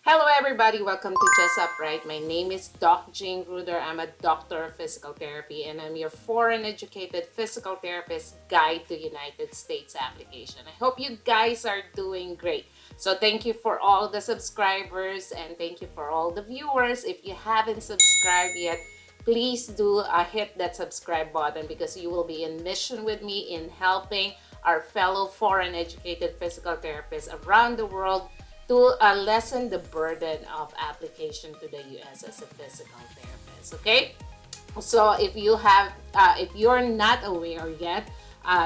Hello everybody, welcome to Just Upright. My name is Doc Jane Ruder. I'm a doctor of physical therapy and I'm your foreign educated physical therapist guide to United States application. I hope you guys are doing great. So thank you for all the subscribers and thank you for all the viewers. If you haven't subscribed yet, please do hit that subscribe button because you will be in mission with me in helping our fellow foreign educated physical therapists around the world to lessen the burden of application to the US as a physical therapist. Okay, so if you're not aware yet,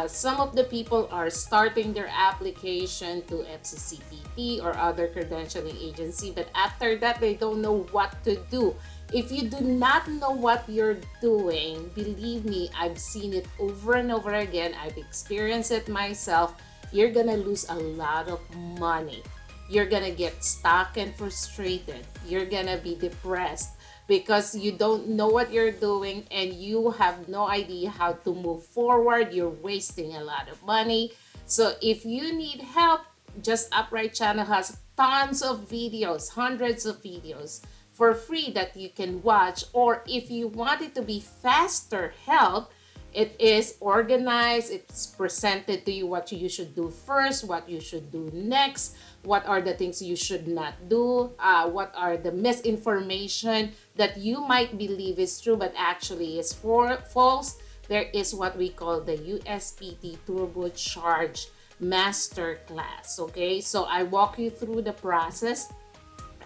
some of the people are starting their application to FCCPT or other credentialing agency, but after that they don't know what to do. If you do not know what you're doing, believe me, I've seen it over and over again. I've experienced it myself. You're gonna lose a lot of money. You're gonna get stuck and frustrated. You're gonna be depressed because you don't know what you're doing and you have no idea how to move forward. You're wasting a lot of money. So if you need help, Just Upright channel has tons of videos, hundreds of videos for free that you can watch. Or if you want it to be faster help, it is organized, it's presented to you what you should do first, what you should do next, what are the things you should not do, what are the misinformation that you might believe is true but actually is false. There is what we call the USPT Turbocharge Masterclass. Okay, so I walk you through the process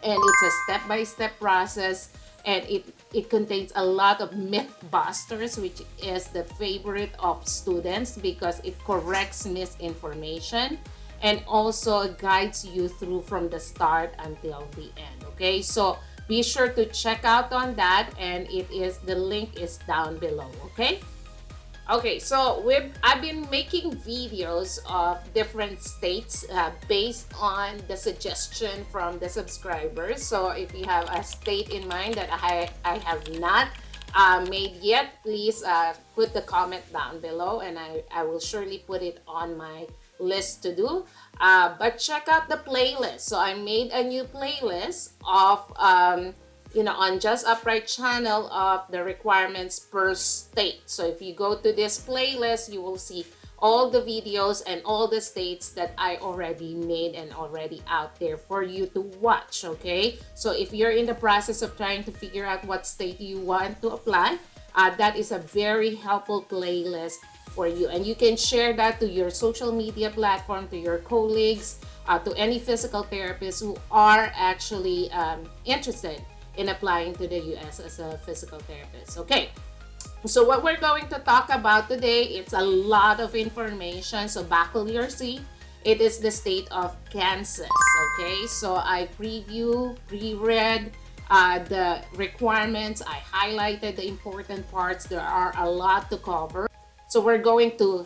and it's a step-by-step process, and it contains a lot of myth busters, which is the favorite of students because it corrects misinformation and also guides you through from the start until the end. Okay, so be sure to check out on that, and the link is down below. Okay, so I've been making videos of different states based on the suggestion from the subscribers. So if you have a state in mind that I have not made yet, please put the comment down below and I will surely put it on my list to do. But check out the playlist. So I made a new playlist of on Just Upright channel of the requirements per state. So if you go to this playlist, you will see all the videos and all the states that I already made and already out there for you to watch. Okay, so if you're in the process of trying to figure out what state you want to apply, that is a very helpful playlist for you, and you can share that to your social media platform, to your colleagues, to any physical therapists who are actually interested in applying to the US as a physical therapist. Okay, so what we're going to talk about today, it's a lot of information, so buckle your seat. It is the state of Kansas. Okay, so I pre-read the requirements. I highlighted the important parts. There are a lot to cover. So we're going to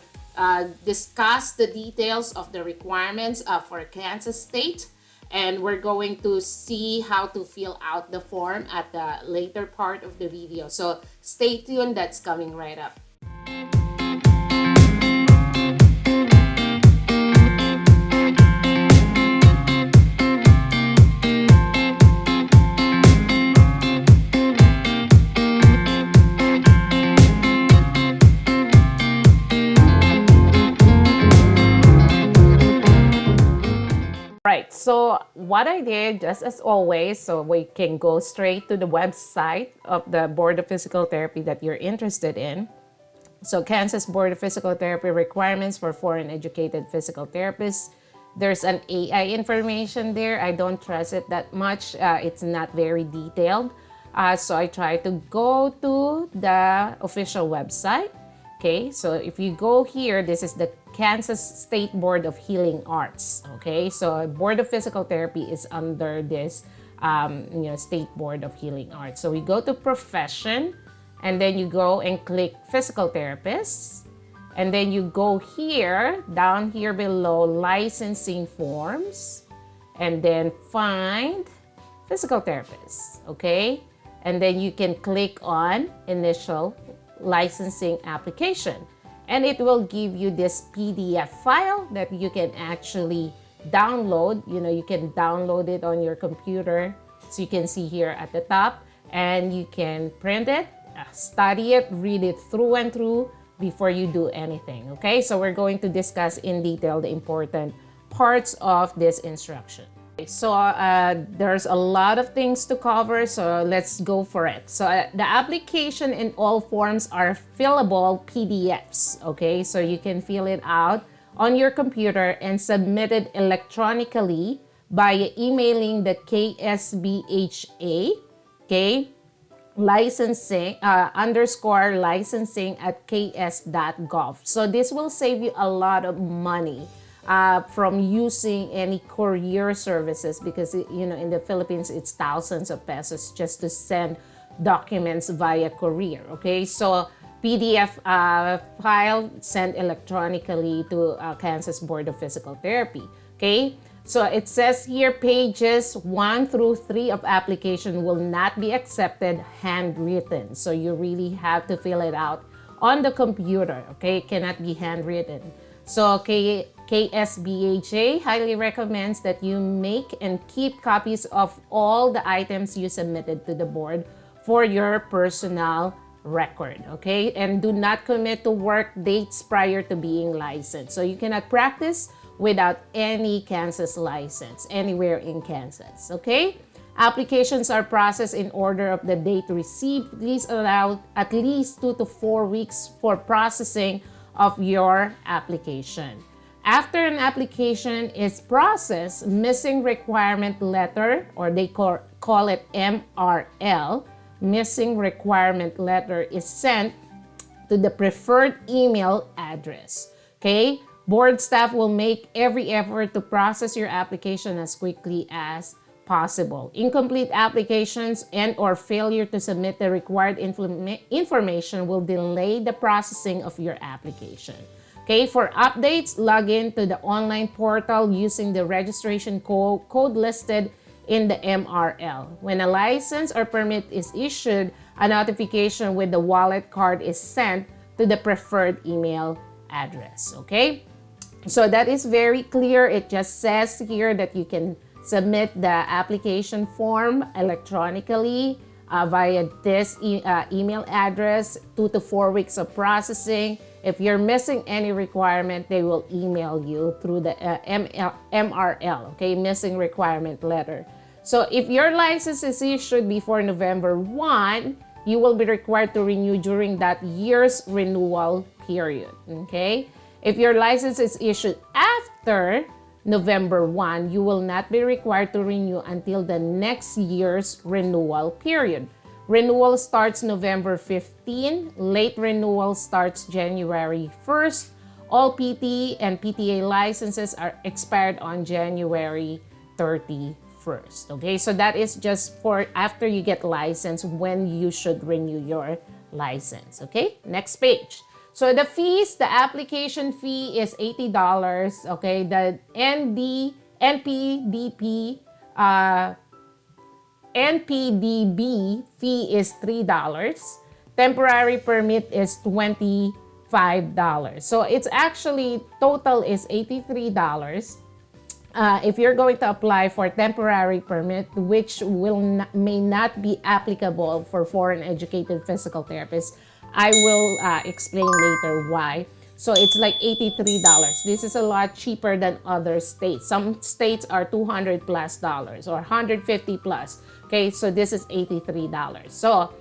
discuss the details of the requirements for Kansas State, and we're going to see how to fill out the form at the later part of the video. So stay tuned, that's coming right up. Right, so what I did, just as always, so we can go straight to the website of the Board of Physical Therapy that you're interested in. So Kansas Board of Physical Therapy requirements for foreign educated physical therapists. There's an AI information there. I don't trust it that much. It's not very detailed. So I try to go to the official website. Okay, so if you go here, this is the Kansas State Board of Healing Arts. Okay, so Board of Physical Therapy is under this State Board of Healing Arts. So we go to profession, and then you go and click physical therapists, and then you go here, down here below, licensing forms, and then find physical therapists. Okay, and then you can click on initial licensing application, and it will give you this PDF file that you can actually download. You can download it on your computer. So you can see here at the top, and you can print it, study it, read it through and through before you do anything. Okay, so we're going to discuss in detail the important parts of this instruction. So there's a lot of things to cover, so let's go for it. So the application in all forms are fillable PDFs. Okay, so you can fill it out on your computer and submit it electronically by emailing the KSBHA, okay, licensing underscore licensing at ks.gov. So this will save you a lot of money from using any courier services, because in the Philippines it's thousands of pesos just to send documents via courier. Okay, so PDF file sent electronically to Kansas Board of Physical Therapy. Okay, so it says here pages 1 through 3 of application will not be accepted handwritten. So you really have to fill it out on the computer. Okay, it cannot be handwritten. So KSBHA highly recommends that you make and keep copies of all the items you submitted to the board for your personal record. Okay, and do not commit to work dates prior to being licensed. So you cannot practice without any Kansas license anywhere in Kansas. Okay, applications are processed in order of the date received. Please allow at least 2 to 4 weeks for processing of your application. After an application is processed, missing requirement letter, or they call it MRL, missing requirement letter, is sent to the preferred email address. Okay, board staff will make every effort to process your application as quickly as possible. Incomplete applications and or failure to submit the required information will delay the processing of your application. Okay, for updates, log in to the online portal using the registration code listed in the MRL. When a license or permit is issued, a notification with the wallet card is sent to the preferred email address. Okay, so that is very clear. It just says here that you can submit the application form electronically via this email address. 2 to 4 weeks of processing. If you're missing any requirement, they will email you through the MRL, okay, missing requirement letter. So if your license is issued before November 1, you will be required to renew during that year's renewal period. Okay, if your license is issued after November 1, you will not be required to renew until the next year's renewal period. Renewal starts November 15. Late renewal starts January 1st. All PT and PTA licenses are expired on January 31st. Okay, so that is just for after you get licensed, when you should renew your license. Okay, next page. So the fees, the application fee is $80. Okay, the NPDB fee is $3. Temporary permit is $25. So it's actually total is $83. If you're going to apply for temporary permit, which may not be applicable for foreign educated physical therapists, I will explain later why. So it's like $83. This is a lot cheaper than other states. Some states are $200 plus or $150 plus. Okay, so this is $83. So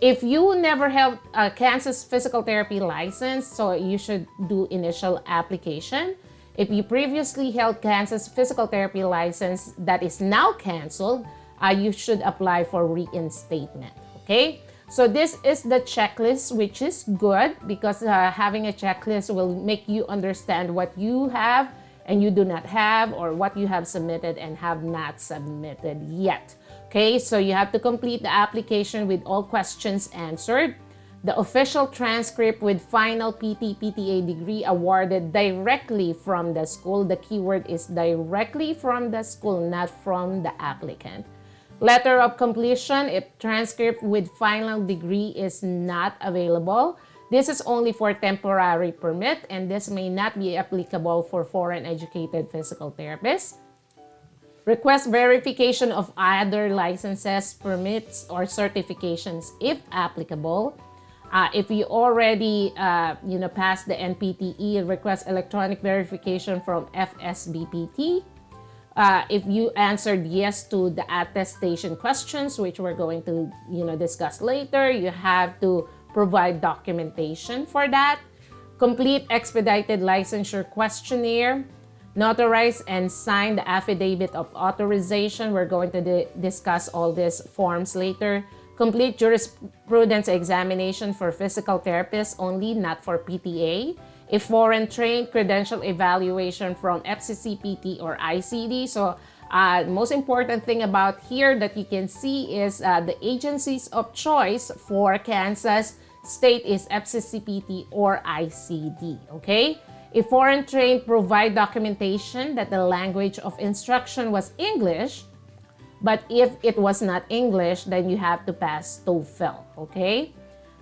if you never held a Kansas physical therapy license, so you should do initial application. If you previously held Kansas physical therapy license that is now canceled, you should apply for reinstatement. Okay, so this is the checklist, which is good because having a checklist will make you understand what you have and you do not have, or what you have submitted and have not submitted yet. Okay, so you have to complete the application with all questions answered. The official transcript with final PT/PTA degree awarded directly from the school. The keyword is directly from the school, not from the applicant. Letter of completion if transcript with final degree is not available. This is only for temporary permit, and this may not be applicable for foreign educated physical therapists. Request verification of other licenses, permits, or certifications if applicable. If you already passed the NPTE, request electronic verification from FCCPT. If you answered yes to the attestation questions, which we're going to discuss later, you have to provide documentation for that. Complete expedited licensure questionnaire. Notarize and sign the affidavit of authorization. We're going to discuss all these forms later. Complete jurisprudence examination for physical therapists only, not for PTA. A foreign trained credential evaluation from FCCPT or ICD. So most important thing about here that you can see is the agencies of choice for Kansas State is FCCPT or ICD, okay? A foreign trained provide documentation that the language of instruction was English, but if it was not English, then you have to pass TOEFL, okay?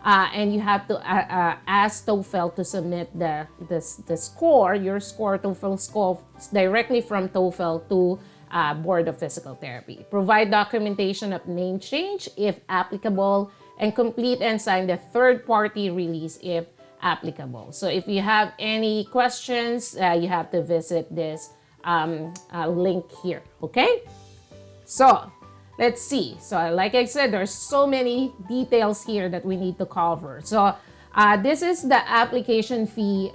And you have to ask TOEFL to submit the score, your score, TOEFL score, directly from TOEFL to Board of Physical Therapy. Provide documentation of name change if applicable, and complete and sign the third-party release if applicable. So if you have any questions, you have to visit this link here, okay? So let's see. So like I said, there's so many details here that we need to cover. So this is the application fee.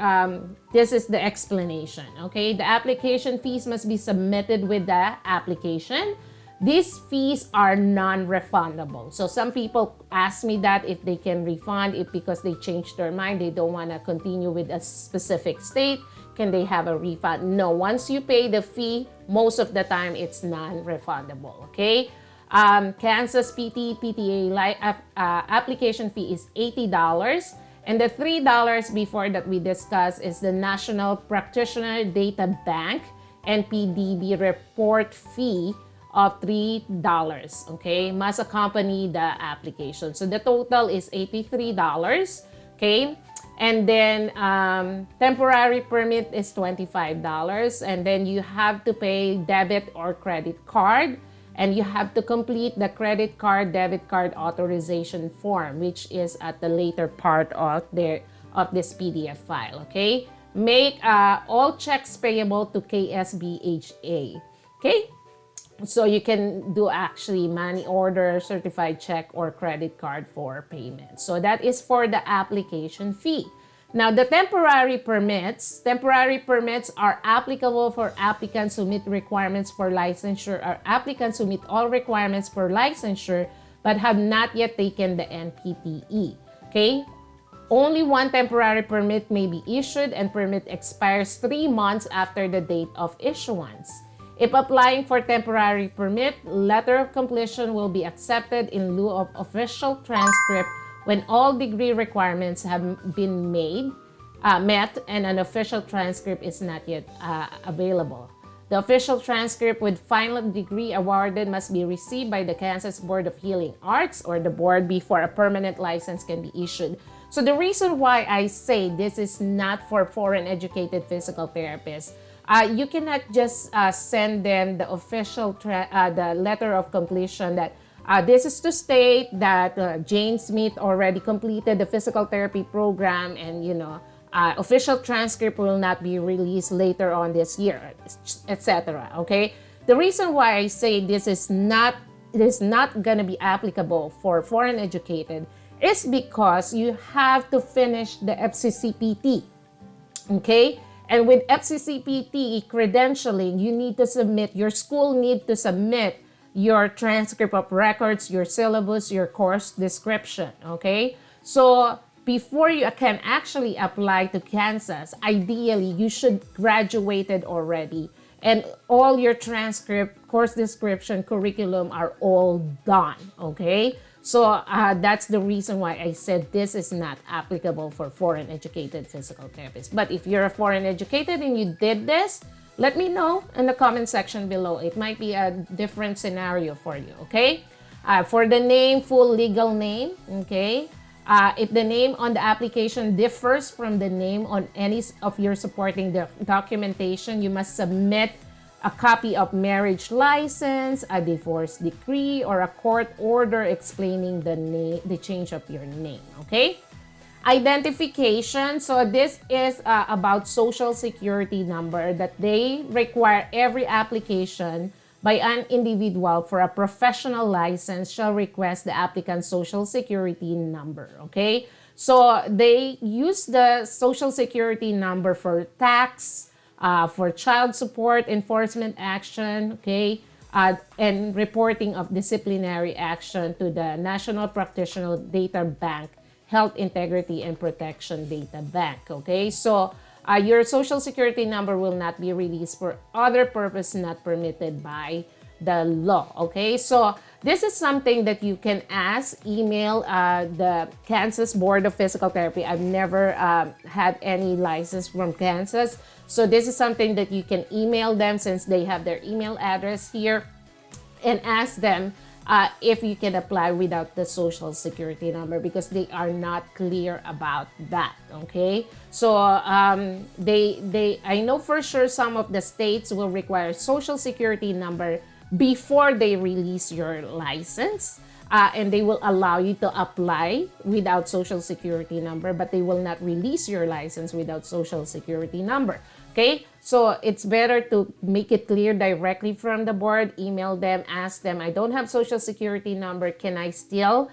This is the explanation, okay? The application fees must be submitted with the application. These fees are non-refundable. So some people ask me that if they can refund it because they changed their mind, they don't want to continue with a specific state, can they have a refund? No, once you pay the fee, most of the time it's non-refundable, okay? Kansas PTA application fee is $80. And the $3 before that we discussed is the National Practitioner Data Bank, NPDB report fee of $3, okay? Must accompany the application. So the total is $83, okay? And then temporary permit is $25. And then you have to pay debit or credit card. And you have to complete the credit card, debit card authorization form, which is at the later part of this PDF file, okay? Make all checks payable to KSBHA, okay? So you can do actually money order, certified check, or credit card for payment. So that is for the application fee. Now, the temporary permits are applicable for applicants who meet requirements for licensure or applicants who meet all requirements for licensure but have not yet taken the NPTE, okay? Only one temporary permit may be issued, and permit expires 3 months after the date of issuance. If applying for temporary permit, letter of completion will be accepted in lieu of official transcript when all degree requirements have been met and an official transcript is not yet available. The official transcript with final degree awarded must be received by the Kansas Board of Healing Arts or the board before a permanent license can be issued. So the reason why I say this is not for foreign educated physical therapists, you cannot just send them the official the letter of completion that this is to state that Jane Smith already completed the physical therapy program, and official transcript will not be released later on this year, etc. Okay, the reason why I say it is not gonna be applicable for foreign educated is because you have to finish the FCCPT. Okay. And with FCCPT credentialing, you need to submit, your school need to submit your transcript of records, your syllabus, your course description, okay? So before you can actually apply to Kansas, ideally, you should graduated already. And all your transcript, course description, curriculum are all done, okay? So that's the reason why I said this is not applicable for foreign educated physical therapists. But if you're a foreign educated and you did this, let me know in the comment section below. It might be a different scenario for you, okay? For the name, full legal name, okay? If the name on the application differs from the name on any of your supporting documentation, you must submit a copy of marriage license, a divorce decree, or a court order explaining the change of your name, okay? Identification. So this is about social security number that they require every application by an individual for a professional license shall request the applicant's social security number, okay? So they use the social security number for tax, for child support, enforcement action, okay? And reporting of disciplinary action to the National Practitioner Data Bank, Health Integrity and Protection Data Bank, okay? So your social security number will not be released for other purpose not permitted by the law, okay? So this is something that you can ask, email the Kansas Board of Physical Therapy. I've never had any license from Kansas. So this is something that you can email them since they have their email address here, and ask them if you can apply without the social security number, because they are not clear about that, okay? So I know for sure some of the states will require social security number before they release your license, and they will allow you to apply without social security number, but they will not release your license without social security number, okay? So it's better to make it clear directly from the board. Email them, ask them, I don't have social security number. Can I still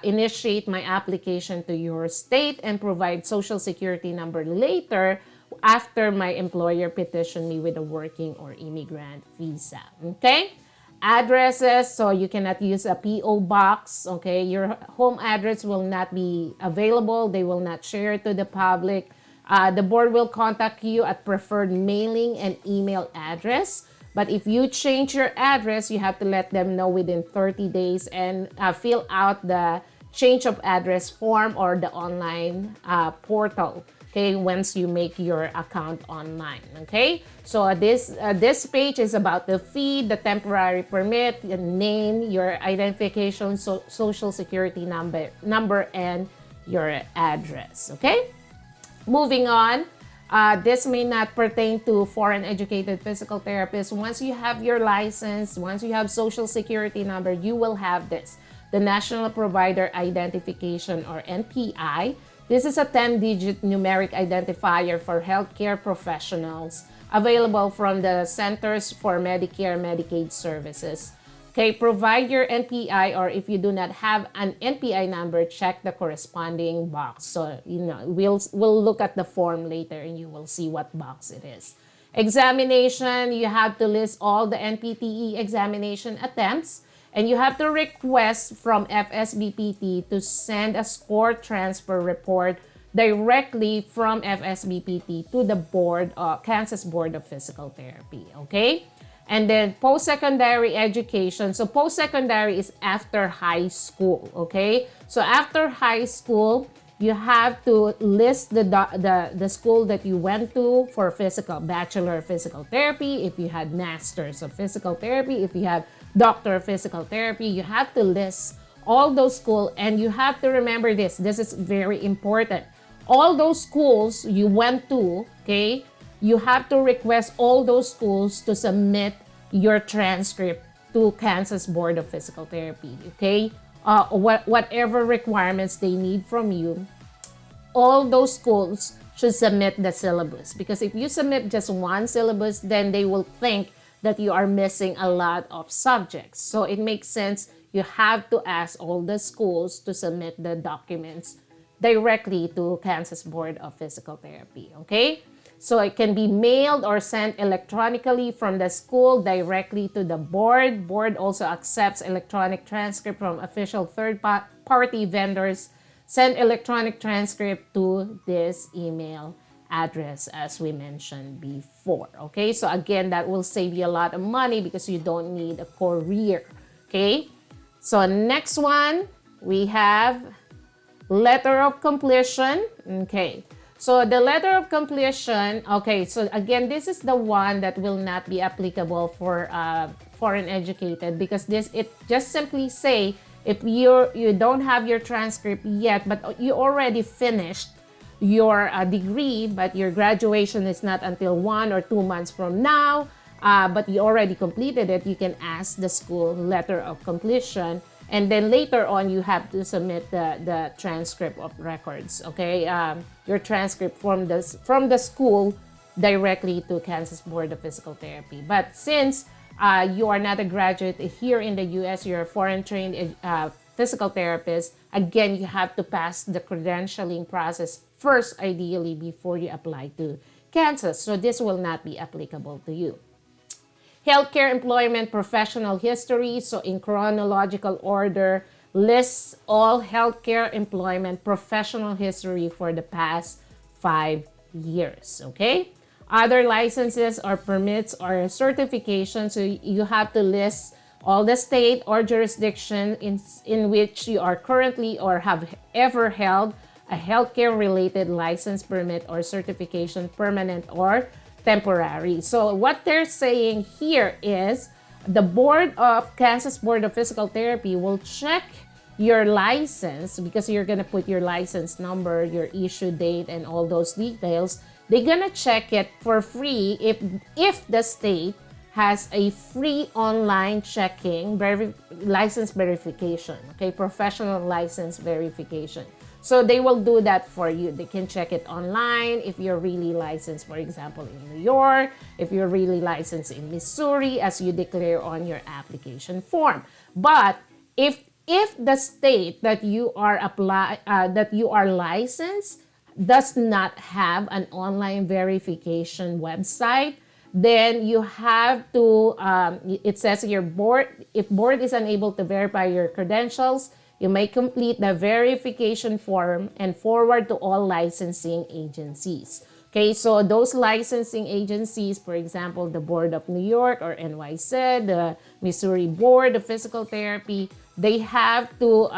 initiate my application to your state and provide social security number later after my employer petition me with a working or immigrant visa, okay? Addresses, so you cannot use a P.O. box, okay? Your home address will not be available. They will not share it to the public. The board will contact you at preferred mailing and email address. But if you change your address, you have to let them know within 30 days and fill out the change of address form or the online portal, okay, once you make your account online, okay? So this page is about the fee, the temporary permit, the name, your identification, social security number, and your address, okay? Moving on, this may not pertain to foreign educated physical therapists. Once you have your license, once you have social security number, you will have this, the National Provider Identification, or NPI. This is a 10-digit numeric identifier for healthcare professionals available from the Centers for Medicare and Medicaid Services. Okay, provide your NPI, or if you do not have an NPI number, check the corresponding box. So, we'll look at the form later and you will see what box it is. Examination, you have to list all the NPTE examination attempts, and you have to request from FSBPT to send a score transfer report directly from FSBPT to the board, Kansas Board of Physical Therapy, okay? And then post-secondary education. So post-secondary is after high school, okay? So after high school, you have to list the school that you went to for Bachelor of Physical Therapy. If you had Masters of Physical Therapy, if you have Doctor of Physical Therapy, you have to list all those schools, and you have to remember this. This is very important. All those schools you went to, okay, you have to request all those schools to submit your transcript to Kansas Board of Physical Therapy, okay? Whatever requirements they need from you, all those schools should submit the syllabus. Because if you submit just one syllabus, then they will think that you are missing a lot of subjects. So it makes sense you have to ask all the schools to submit the documents directly to Kansas Board of Physical Therapy, okay? So it can be mailed or sent electronically from the school directly to the board. Board also accepts electronic transcript from official third-party vendors. Send electronic transcript to this email address as we mentioned before, okay? So again, that will save you a lot of money because you don't need a courier, okay? So next one, we have letter of completion, okay? So the letter of completion, okay, so again, this is the one that will not be applicable for foreign educated, because it just simply say if you don't have your transcript yet, but you already finished your degree, but your graduation is not until 1 or 2 months from now, but you already completed it, you can ask the school letter of completion, and then later on you have to submit the transcript of records, okay? Your transcript from the school directly to Kansas Board of Physical Therapy. But since you are not a graduate here in the US, you're a foreign trained physical therapist, again, you have to pass the credentialing process first, ideally, before you apply to Kansas. So this will not be applicable to you. Healthcare employment professional history. So in chronological order, lists all healthcare employment professional history for the past 5 years, okay? Other licenses or permits or certifications, so you have to list all the state or jurisdiction in which you are currently or have ever held a healthcare related license, permit, or certification, permanent or temporary. So what they're saying here is the Kansas Board of Physical Therapy will check your license, because you're going to put your license number, your issue date, and all those details. They're going to check it for free if the state has a free online checking license verification, okay, professional license verification. So they will do that for you. They can check it online if you're really licensed, for example, in New York, if you're really licensed in Missouri, as you declare on your application form. But if the state that you are licensed does not have an online verification website, then you have to, it says your board, if board is unable to verify your credentials, you may complete the verification form and forward to all licensing agencies. Okay, so those licensing agencies, for example, the Board of New York or NYC, the Missouri Board of Physical Therapy, they have to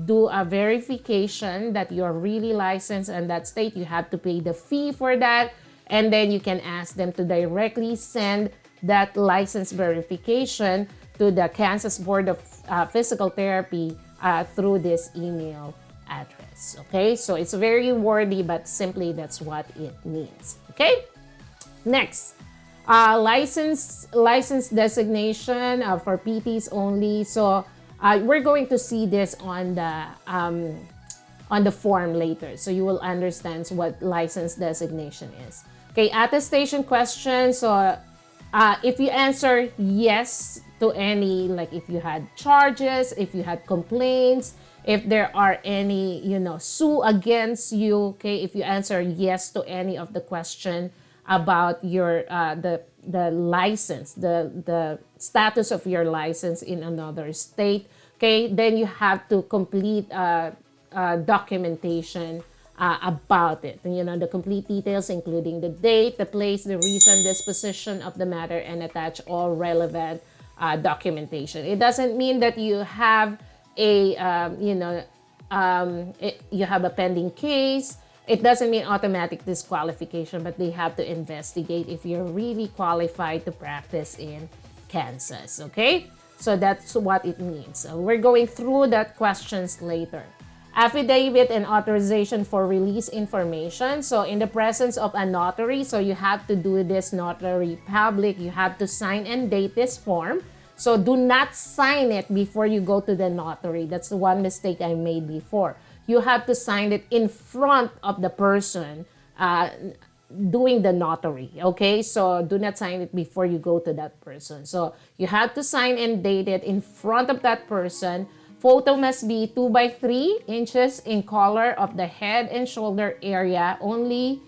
do a verification that you're really licensed in that state. You have to pay the fee for that, and then you can ask them to directly send that license verification to the Kansas Board of Physical Therapy through this email address. Okay, so it's very wordy, but simply that's what it means. Okay, next, license designation for PTs only. So we're going to see this on the form later, so you will understand what license designation is. Okay, attestation question. So if you answer yes to any, like if you had charges, if you had complaints, if there are any, sue against you, okay, if you answer yes to any of the question about your the license, the status of your license in another state, okay, then you have to complete documentation about it. The complete details, including the date, the place, the reason, disposition of the matter, and attach all relevant documentation. It doesn't mean that you have you have a pending case. It doesn't mean automatic disqualification, but they have to investigate if you're really qualified to practice in Kansas. Okay, so that's what it means. So we're going through that questions later. Affidavit and authorization for release information. So in the presence of a notary, so you have to do this notary public. You have to sign and date this form. So do not sign it before you go to the notary. That's the one mistake I made before. You have to sign it in front of the person doing the notary. Okay, so do not sign it before you go to that person. So you have to sign and date it in front of that person. Photo must be 2 by 3 inches in color of the head and shoulder area only.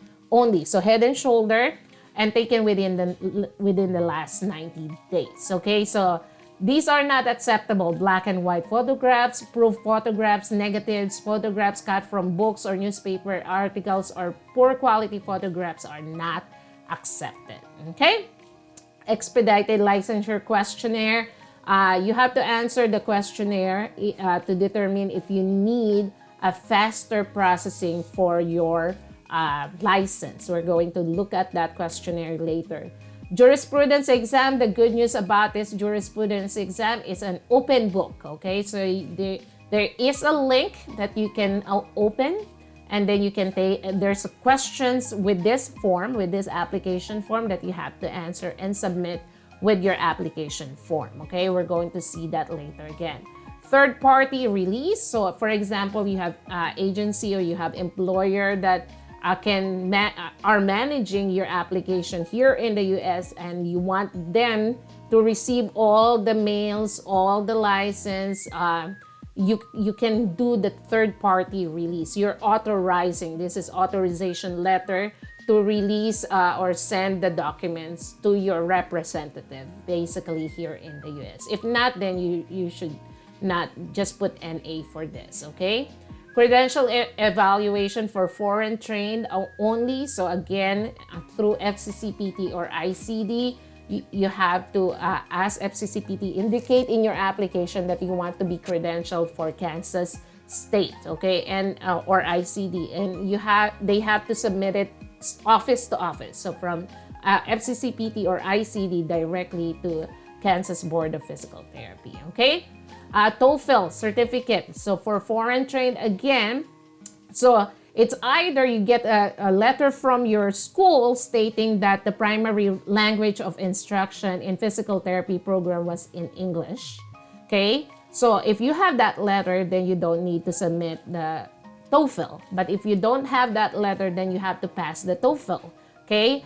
So head and shoulder, and taken within the last 90 days. Okay, so these are not acceptable. Black and white photographs, proof photographs, negatives, photographs cut from books or newspaper articles, or poor quality photographs are not accepted. Okay, expedited licensure questionnaire. You have to answer the questionnaire to determine if you need a faster processing for your license. We're going to look at that questionnaire later. Jurisprudence exam, the good news about this jurisprudence exam is an open book, okay? So there is a link that you can open, and then you can take, there's questions with this form, with this application form that you have to answer and submit with your application form, okay? We're going to see that later again. Third party release. So for example, you have agency or you have employer that are managing your application here in the US, and you want them to receive all the mails, all the license. You can do the third party release. You're authorizing, this is authorization letter to release or send the documents to your representative, basically here in the US. If not, then you should not just put NA for this, okay? Credential evaluation for foreign trained only. So again, through FCCPT or ICD, you have to ask FCCPT, indicate in your application that you want to be credentialed for Kansas State, okay, and or ICD, and they have to submit it office to office. So from FCCPT or ICD directly to Kansas Board of Physical Therapy, okay? TOEFL certificate. So for foreign trained, again, so it's either you get a letter from your school stating that the primary language of instruction in physical therapy program was in English, okay? So if you have that letter, then you don't need to submit the TOEFL. But if you don't have that letter, then you have to pass the TOEFL, okay?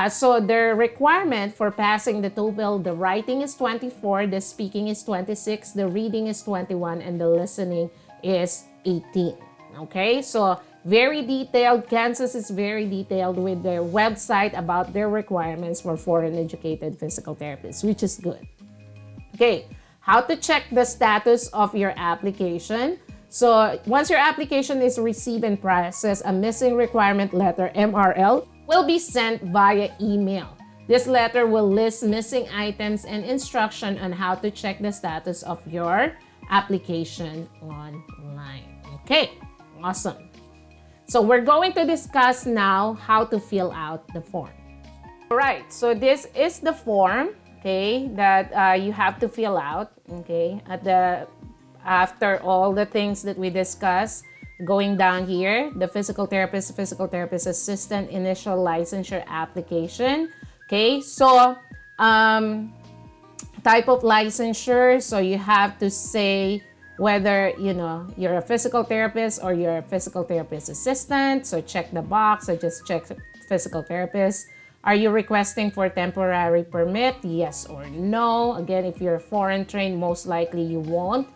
So the requirement for passing the TOEFL, the writing is 24, the speaking is 26, the reading is 21, and the listening is 18. Okay, so very detailed. Kansas is very detailed with their website about their requirements for foreign educated physical therapists, which is good. Okay, how to check the status of your application. So once your application is received and processed, a missing requirement letter, MRL, will be sent via email. This letter will list missing items and instruction on how to check the status of your application online. Okay, awesome. So we're going to discuss now how to fill out the form. All right, so this is the form, okay, that you have to fill out, okay, after all the things that we discussed. Going down here, the physical therapist assistant initial licensure application. Okay, so type of licensure. So you have to say whether you're a physical therapist or you're a physical therapist assistant. So check the box. So just check physical therapist. Are you requesting for temporary permit? Yes or no. Again, if you're foreign trained, most likely you won't.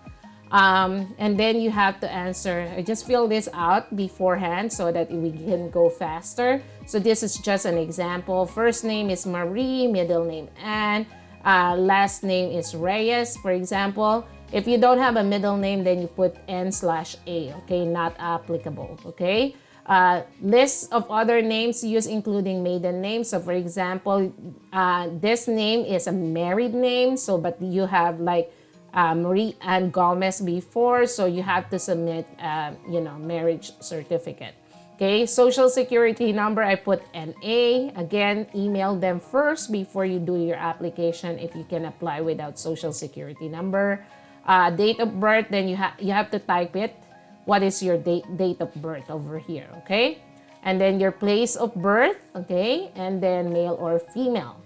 And then you have to answer. I just fill this out beforehand so that we can go faster. So this is just an example. First name is Marie, middle name Anne, last name is Reyes, for example. If you don't have a middle name, then you put N/A, okay, not applicable, okay? List of other names used including maiden names. So for example, this name is a married name, so but you have like Marie Ann Gomez before, so you have to submit marriage certificate. Okay, social security number, I put NA. Again, email them first before you do your application if you can apply without social security number. Date of birth, then you have to type it. What is your date of birth over here, okay? And then your place of birth, okay? And then male or female.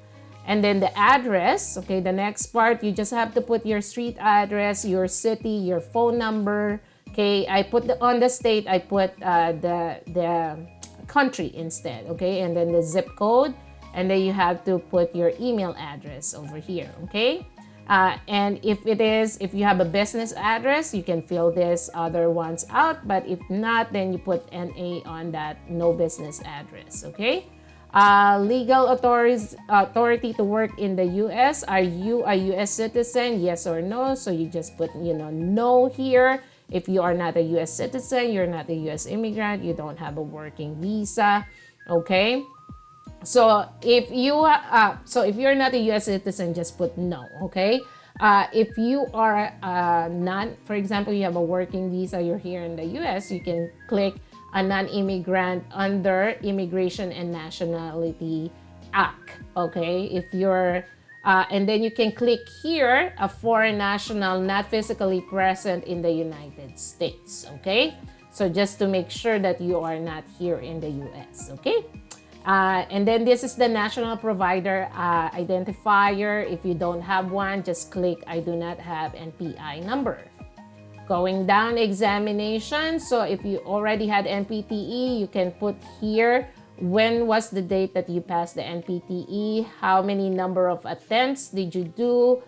And then the address, okay, the next part, you just have to put your street address, your city, your phone number, okay? I put on the state, I put the country instead, okay? And then the zip code, and then you have to put your email address over here, okay? And if you have a business address, you can fill this other ones out, but if not, then you put NA on that no business address, okay? Legal authority to work in the U.S. Are you a U.S. citizen? Yes or no? So you just put, no here. If you are not a U.S. citizen, you're not a U.S. immigrant, you don't have a working visa, okay? So if you're not a U.S. citizen, just put no, okay? If you are for example, you have a working visa, you're here in the U.S., you can click a non-immigrant under Immigration and Nationality AK, okay? If you're, and then you can click here, a foreign national not physically present in the United States, okay? So just to make sure that you are not here in the US, okay? And then this is the national provider identifier. If you don't have one, just click I do not have NPI number. Going down, examination. So if you already had NPTE, you can put here when was the date that you passed the NPTE, how many number of attempts did you do.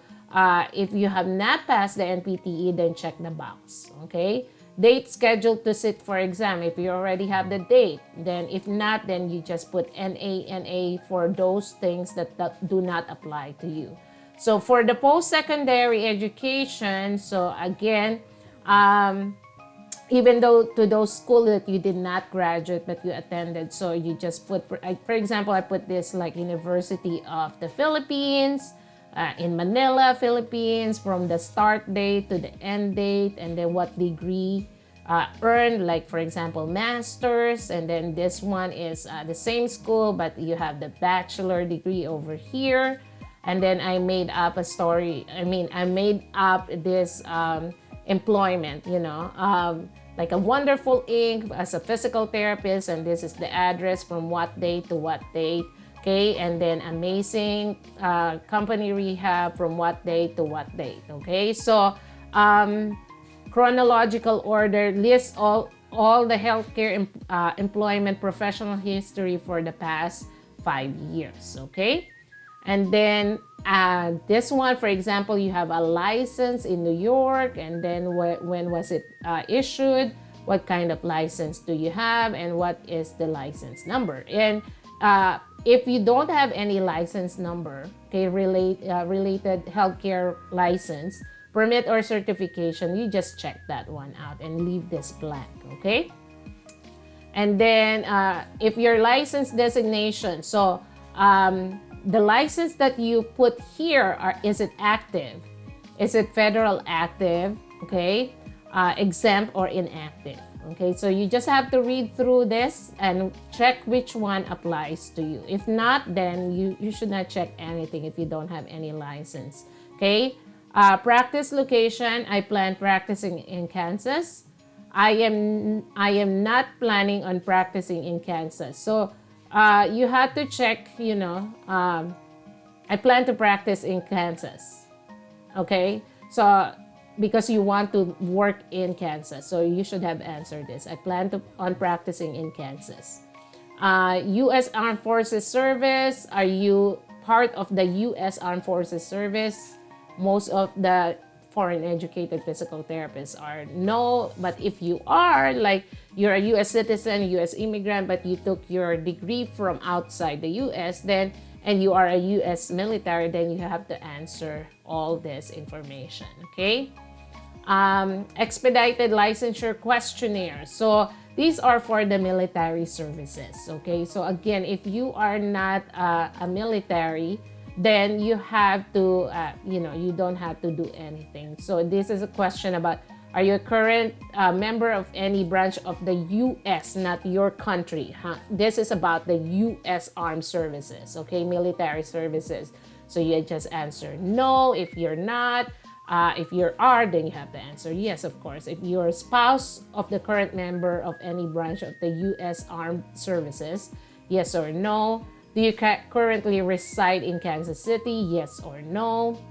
If you have not passed the NPTE, then check the box, okay? Date scheduled to sit for exam. If you already have the date, then if not, then you just put NA for those things that do not apply to you. So for the post-secondary education, so again, even though to those schools that you did not graduate but you attended, so you just put, for example, I put this like University of the Philippines, in Manila, Philippines, from the start date to the end date, and then what degree earned, like for example, master's, and then this one is the same school, but you have the bachelor degree over here. And then I made up a story, I made up this employment, like a wonderful ink as a physical therapist, and this is the address from what date to what date. Okay, and then amazing company rehab from what date to what date. Okay, so chronological order lists all the healthcare employment professional history for the past 5 years. Okay, and then this one, for example, you have a license in New York, and then when was it issued, what kind of license do you have, and what is the license number. And if you don't have any license number, okay, related healthcare license, permit or certification, you just check that one out and leave this blank, okay? And then if your license designation, so the license that you put here, is it active? Is it federal active, okay? Exempt or inactive? Okay, so you just have to read through this and check which one applies to you. If not, then you should not check anything if you don't have any license. Okay, practice location, I plan practicing in Kansas. I am not planning on practicing in Kansas. So you have to check, I plan to practice in Kansas. Okay, so because you want to work in Kansas. So you should have answered this. I plan on practicing in Kansas. U.S. Armed Forces Service. Are you part of the U.S. Armed Forces Service? Most of the foreign educated physical therapists are no. But if you are, like you're a U.S. citizen, U.S. immigrant, but you took your degree from outside the U.S., then and you are a U.S. military, then you have to answer all this information, okay? Expedited licensure questionnaire. So these are for the military services, okay? So again, if you are not a military, then you have to, you don't have to do anything. So this is a question about, are you a current member of any branch of the U.S., not your country? This is about the U.S. Armed Services, okay? Military services. So you just answer no if you're not. If you are, then you have to answer yes, of course. If you're a spouse of the current member of any branch of the U.S. Armed Services, yes or no. Do you currently reside in Kansas City? Yes or no.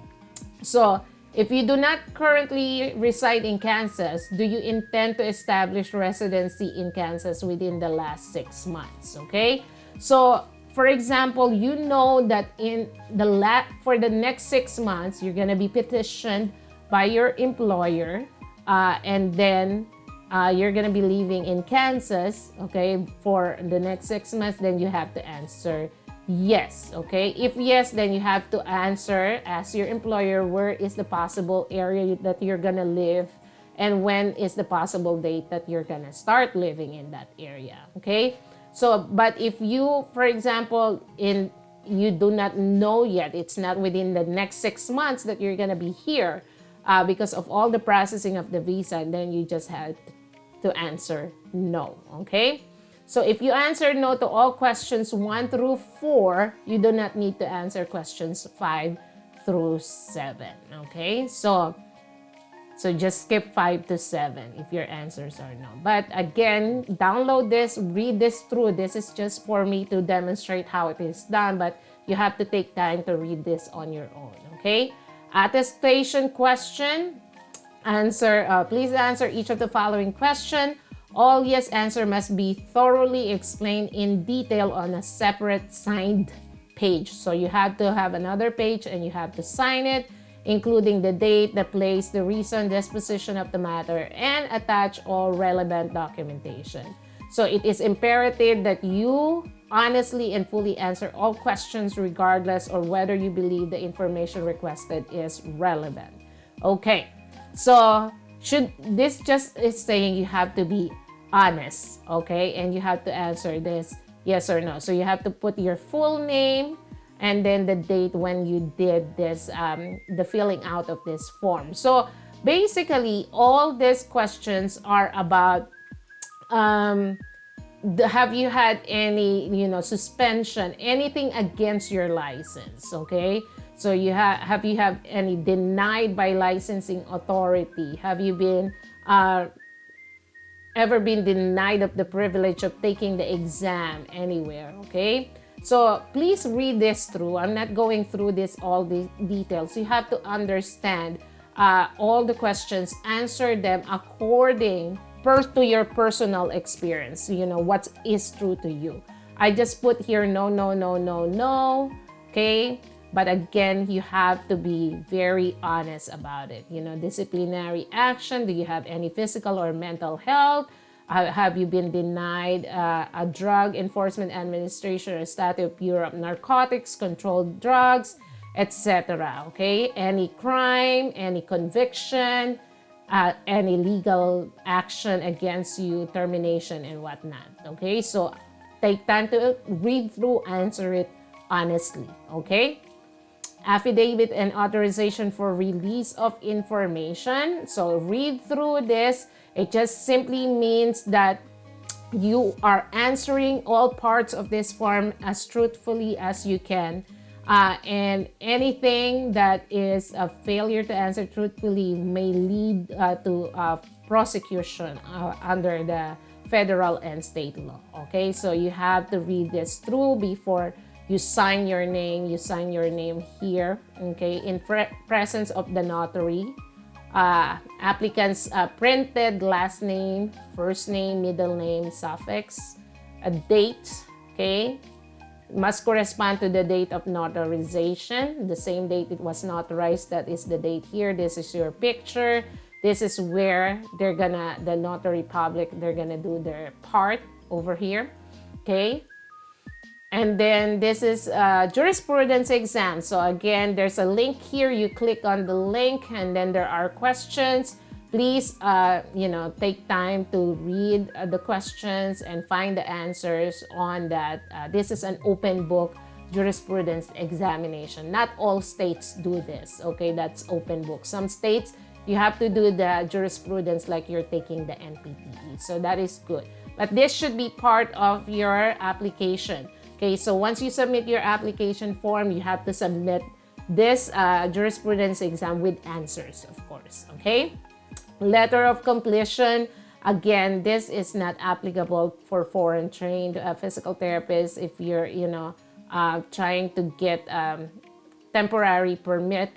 So if you do not currently reside in Kansas, do you intend to establish residency in Kansas within the last 6 months? Okay, so for example, you know that in for the next 6 months, you're gonna be petitioned by your employer, and then you're gonna be living in Kansas, okay, for the next 6 months. Then you have to answer yes, okay. If yes, then you have to answer as your employer where is the possible area that you're gonna live, and when is the possible date that you're gonna start living in that area, okay. So, but if you, for example, you do not know yet, it's not within the next 6 months that you're gonna be here because of all the processing of the visa, then you just have to answer no, okay? So if you answer no to all questions 1 through 4, you do not need to answer questions 5 through 7. Okay, so just skip 5 to 7 if your answers are no. But again, download this, read this through. This is just for me to demonstrate how it is done, but you have to take time to read this on your own. Okay, attestation question. Please answer each of the following question. All yes answer must be thoroughly explained in detail on a separate signed page. So you have to have another page and you have to sign it, including the date, the place, the reason, disposition of the matter, and attach all relevant documentation. So it is imperative that you honestly and fully answer all questions regardless of whether you believe the information requested is relevant. Okay, so this just is saying you have to be honest, okay? And you have to answer this yes or no. So you have to put your full name and then the date when you did this, the filling out of this form. So basically, all these questions are about have you had any, suspension, anything against your license, okay? So have you have any denied by licensing authority? Have you been ever been denied of the privilege of taking the exam anywhere, okay? So please read this through. I'm not going through all the details. You have to understand all the questions, answer them according to your personal experience, what is true to you. I just put here no, no, no, no, no, okay? But again, you have to be very honest about it. Disciplinary action. Do you have any physical or mental health? Have you been denied a Drug Enforcement Administration or Statute Bureau of Narcotics, controlled drugs, etc.? Okay, any crime, any conviction, any legal action against you, termination and whatnot. Okay, so take time to read through, answer it honestly. Okay. Affidavit and authorization for release of information. So read through this. It just simply means that you are answering all parts of this form as truthfully as you can. And anything that is a failure to answer truthfully may lead to prosecution under the federal and state law. Okay, so you have to read this through before you sign your name. You sign your name here, okay, in presence of the notary. Applicant's printed last name, first name, middle name, suffix, a date, okay, must correspond to the date of notarization, the same date it was notarized. That is the date here. This is your picture. This is where the notary public, they're gonna do their part over here, okay? And then this is jurisprudence exam. So again, there's a link here. You click on the link and then there are questions. Please, take time to read the questions and find the answers on that. This is an open book jurisprudence examination. Not all states do this, okay? That's open book. Some states, you have to do the jurisprudence like you're taking the NPTE. So that is good. But this should be part of your application. Okay, so once you submit your application form, you have to submit this jurisprudence exam with answers, of course, okay? Letter of completion. Again, this is not applicable for foreign trained physical therapists. If you're, trying to get temporary permit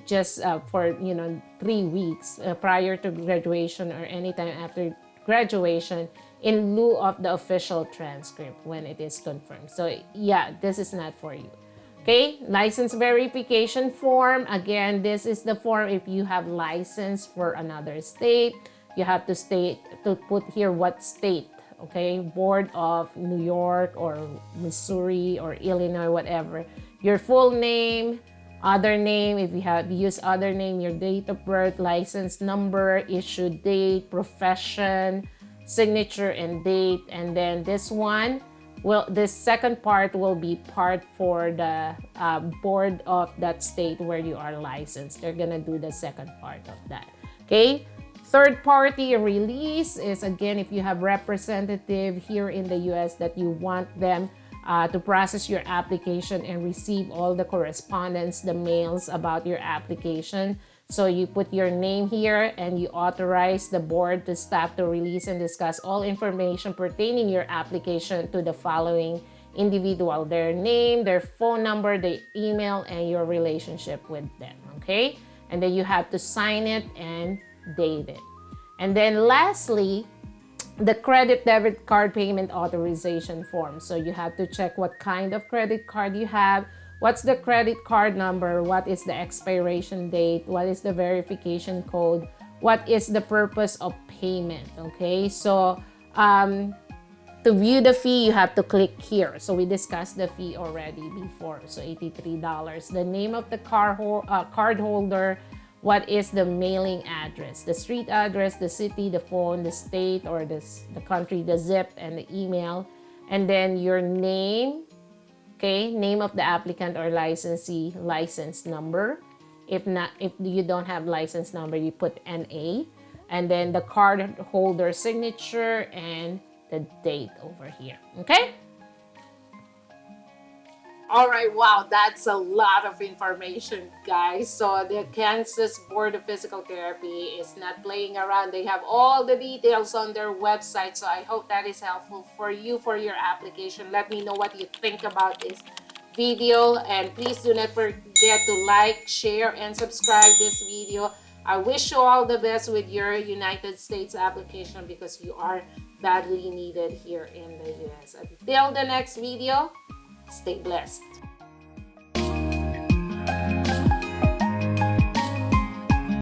just for, 3 weeks prior to graduation or anytime after graduation, in lieu of the official transcript when it is confirmed. So yeah, this is not for you. Okay, license verification form. Again, this is the form if you have license for another state. You have to put here what state, okay? Board of New York or Missouri or Illinois, whatever. Your full name, other name, if you have used other name, your date of birth, license number, issue date, profession, signature and date. And then this one, this second part will be part for the board of that state where you are licensed. They're gonna do the second part of that. Okay, Third party release is, again, if you have representative here in the US that you want them to process your application and receive all the correspondence, the mails about your application. So you put your name here and you authorize the board to staff to release and discuss all information pertaining your application to the following individual: their name, their phone number, their email, and your relationship with them. Okay, and then you have to sign it and date it. And then lastly, the credit debit card payment authorization form. So you have to check what kind of credit card you have, what's the credit card number, what is the expiration date, what is the verification code, what is the purpose of payment. Okay, so to view the fee, you have to click here. So we discussed the fee already before. So $83. The name of the card holder, what is the mailing address, the street address, the city, the phone, the state or the country, the zip, and the email. And then your name, okay, name of the applicant or licensee, license number. If you don't have license number, you put NA. And then the card holder signature and the date over here. Okay? All right, wow, that's a lot of information, guys. So the Kansas Board of Physical Therapy is not playing around. They have all the details on their website. So I hope that is helpful for you for your application. Let me know what you think about this video, and please do not forget to like, share, and subscribe this video. I wish you all the best with your United States application because you are badly needed here in the US. Until the next video, stay blessed.